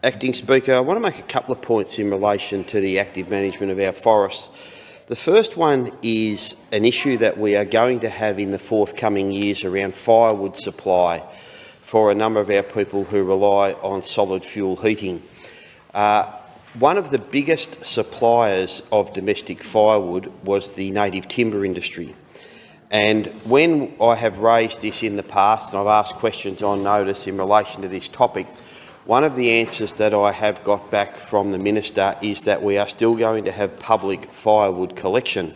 Acting Speaker. I want to make a couple of points in relation to the active management of our forests. The first one is an issue that we are going to have in the forthcoming years around firewood supply for a number of our people who rely on solid fuel heating. One of the biggest suppliers of domestic firewood was the native timber industry. And when I have raised this in the past, and I've asked questions on notice in relation to this topic, one of the answers that I have got back from the Minister is that we are still going to have public firewood collection.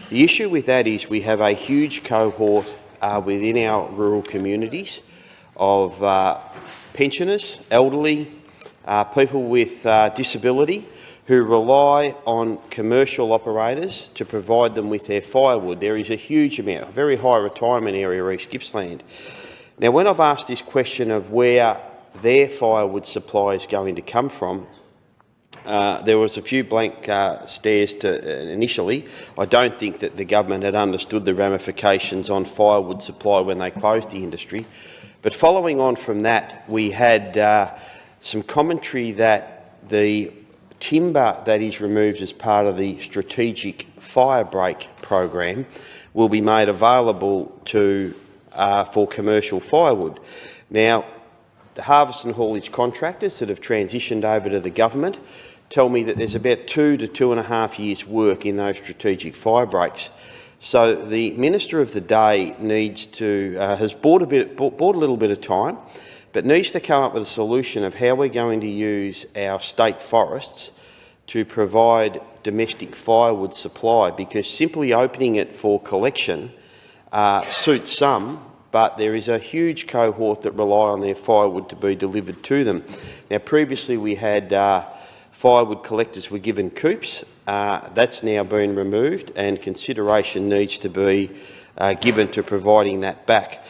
The issue with that is we have a huge cohort within our rural communities of pensioners, elderly, people with disability who rely on commercial operators to provide them with their firewood. There is a huge amount, a very high retirement area, East Gippsland. Now, when I've asked this question of where their firewood supply is going to come from, there was a few blank stares initially. I don't think that the government had understood the ramifications on firewood supply when they closed the industry. But following on from that, we had some commentary that the timber that is removed as part of the strategic fire break program will be made available for commercial firewood. Now, the harvest and haulage contractors that have transitioned over to the government tell me that there's about 2 to 2.5 years' work in those strategic fire breaks. So the Minister of the day needs to has bought a little bit of time, but needs to come up with a solution of how we're going to use our state forests to provide domestic firewood supply, because simply opening it for collection suits some, but there is a huge cohort that rely on their firewood to be delivered to them. Now, previously we had firewood collectors were given coops. That's now been removed, and consideration needs to be given to providing that back.